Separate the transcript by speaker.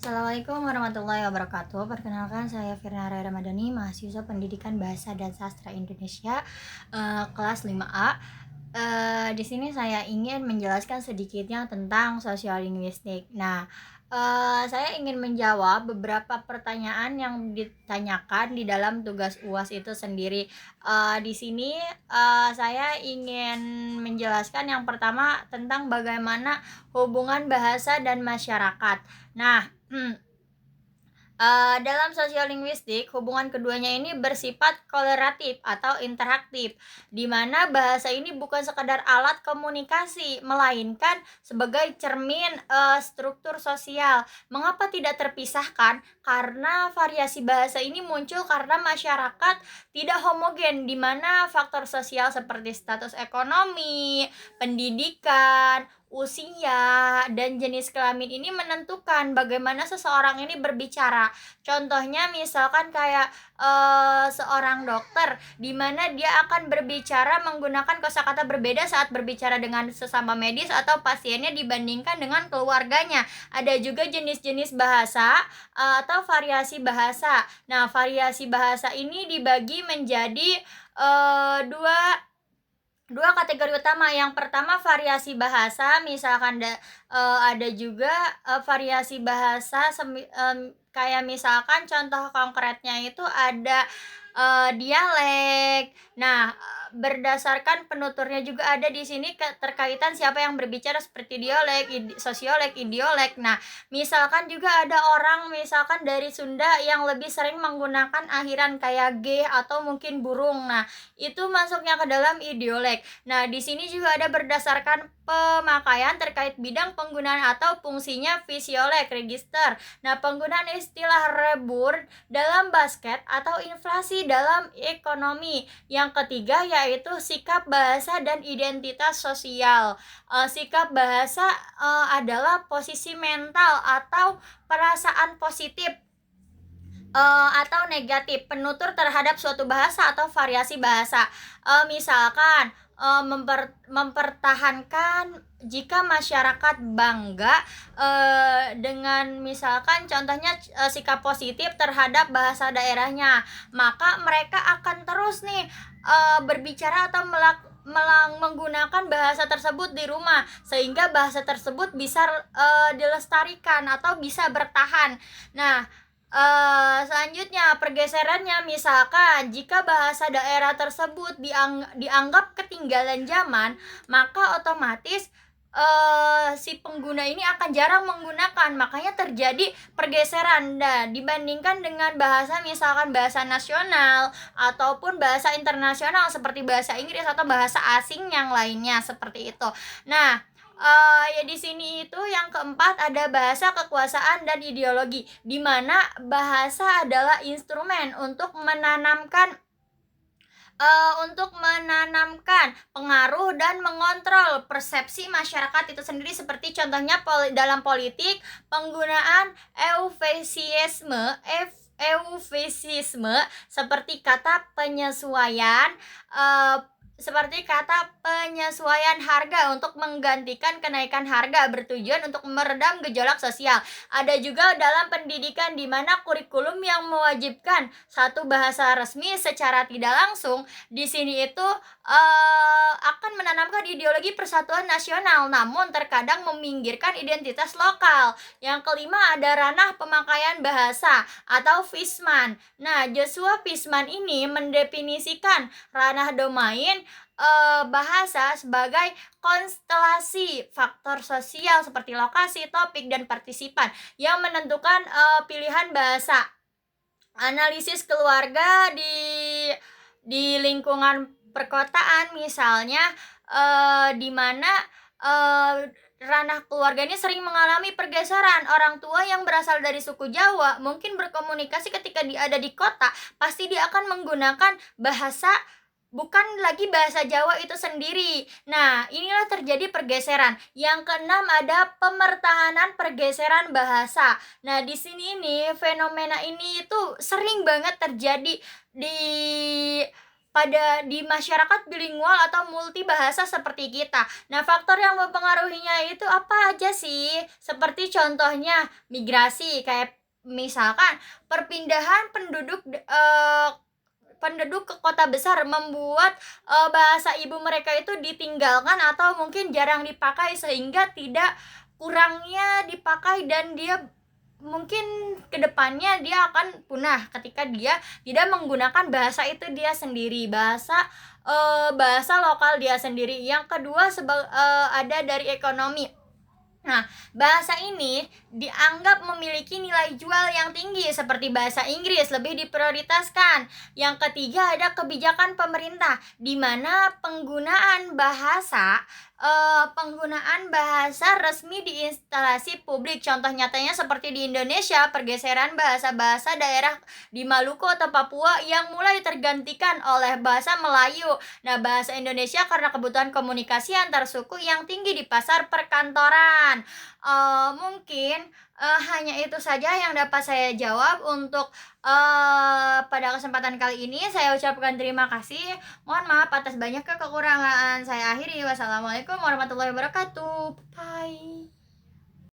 Speaker 1: Assalamualaikum warahmatullahi wabarakatuh. Perkenalkan saya Firna Raya Ramadhani, mahasiswa Pendidikan Bahasa dan Sastra Indonesia kelas 5A. Di sini saya ingin menjelaskan sedikitnya tentang sosiolinguistik. Nah, saya ingin menjawab beberapa pertanyaan yang ditanyakan di dalam tugas UAS itu sendiri. Di sini saya ingin menjelaskan yang pertama tentang bagaimana hubungan bahasa dan masyarakat. Nah, dalam sosiolinguistik, hubungan keduanya ini bersifat korelatif atau interaktif, di mana bahasa ini bukan sekadar alat komunikasi, melainkan sebagai cermin struktur sosial. Mengapa tidak terpisahkan? Karena variasi bahasa ini muncul karena masyarakat tidak homogen, di mana faktor sosial seperti status ekonomi, pendidikan, usia, dan jenis kelamin ini menentukan bagaimana seseorang ini berbicara. Contohnya misalkan kayak seorang dokter, di mana dia akan berbicara menggunakan kosakata berbeda saat berbicara dengan sesama medis atau pasiennya dibandingkan dengan keluarganya. Ada juga jenis-jenis bahasa atau variasi bahasa. Nah, variasi bahasa ini dibagi menjadi dua kategori utama. Yang pertama variasi bahasa, misalkan ada juga variasi bahasa kayak misalkan contoh konkretnya itu ada dialek. Nah, berdasarkan penuturnya juga ada di sini keterkaitan siapa yang berbicara seperti dialek, sosiolek, idiolek. Nah, misalkan juga ada orang misalkan dari Sunda yang lebih sering menggunakan akhiran kayak g atau mungkin burung. Nah, itu masuknya ke dalam idiolek. Nah, di sini juga ada berdasarkan pemakaian terkait bidang penggunaan atau fungsinya fisiolek, register. Nah, penggunaan istilah rebur dalam basket atau inflasi dalam ekonomi. Yang ketiga yaitu sikap bahasa dan identitas sosial. Sikap bahasa adalah posisi mental atau perasaan positif atau negatif penutur terhadap suatu bahasa atau variasi bahasa. Misalkan mempertahankan jika masyarakat bangga dengan misalkan contohnya sikap positif terhadap bahasa daerahnya, maka mereka akan terus nih berbicara atau menggunakan bahasa tersebut di rumah, sehingga bahasa tersebut bisa dilestarikan atau bisa bertahan. Nah, selanjutnya pergeserannya, misalkan jika bahasa daerah tersebut dianggap ketinggalan zaman, maka otomatis si pengguna ini akan jarang menggunakan, makanya terjadi pergeseran. Dan dibandingkan dengan bahasa misalkan bahasa nasional ataupun bahasa internasional seperti bahasa Inggris atau bahasa asing yang lainnya seperti itu. Nah, ya di sini itu yang keempat ada bahasa, kekuasaan, dan ideologi, di mana bahasa adalah instrumen untuk menanamkan pengaruh dan mengontrol persepsi masyarakat itu sendiri, seperti contohnya dalam politik penggunaan eufemisme seperti kata penyesuaian harga untuk menggantikan kenaikan harga, bertujuan untuk meredam gejolak sosial. Ada juga dalam pendidikan di mana kurikulum yang mewajibkan satu bahasa resmi secara tidak langsung di sini itu akan menanamkan ideologi persatuan nasional, namun terkadang meminggirkan identitas lokal. Yang kelima ada ranah pemakaian bahasa atau Fishman. Nah, Joshua Fishman ini mendefinisikan ranah domain bahasa sebagai konstelasi faktor sosial seperti lokasi, topik, dan partisipan yang menentukan pilihan bahasa. Analisis keluarga di lingkungan perkotaan misalnya, di mana ranah keluarga ini sering mengalami pergeseran. Orang tua yang berasal dari suku Jawa mungkin berkomunikasi ketika dia ada di kota, pasti dia akan menggunakan bahasa bukan lagi bahasa Jawa itu sendiri. Nah, inilah terjadi pergeseran. Yang keenam ada pemertahanan pergeseran bahasa. Nah, di sini nih fenomena ini itu sering banget terjadi di di masyarakat bilingual atau multibahasa seperti kita. Nah, faktor yang mempengaruhinya itu apa aja sih? Seperti contohnya migrasi, kayak misalkan perpindahan penduduk ke kota besar membuat bahasa ibu mereka itu ditinggalkan atau mungkin jarang dipakai, sehingga tidak kurangnya dipakai, dan dia mungkin kedepannya dia akan punah ketika dia tidak menggunakan bahasa itu dia sendiri, bahasa lokal dia sendiri. Yang kedua, ada dari ekonomi. Nah, bahasa ini dianggap memiliki nilai jual yang tinggi, seperti bahasa Inggris lebih diprioritaskan. Yang ketiga, ada kebijakan pemerintah, di mana penggunaan bahasa resmi di instalasi publik. Contoh nyatanya seperti di Indonesia, pergeseran bahasa-bahasa daerah di Maluku atau Papua yang mulai tergantikan oleh bahasa Melayu. Nah, bahasa Indonesia karena kebutuhan komunikasi antar suku yang tinggi di pasar perkantoran. Mungkin hanya itu saja yang dapat saya jawab untuk pada kesempatan kali ini. Saya ucapkan terima kasih. Mohon maaf atas banyak kekurangan. Saya akhiri. Wassalamualaikum warahmatullahi wabarakatuh. Bye.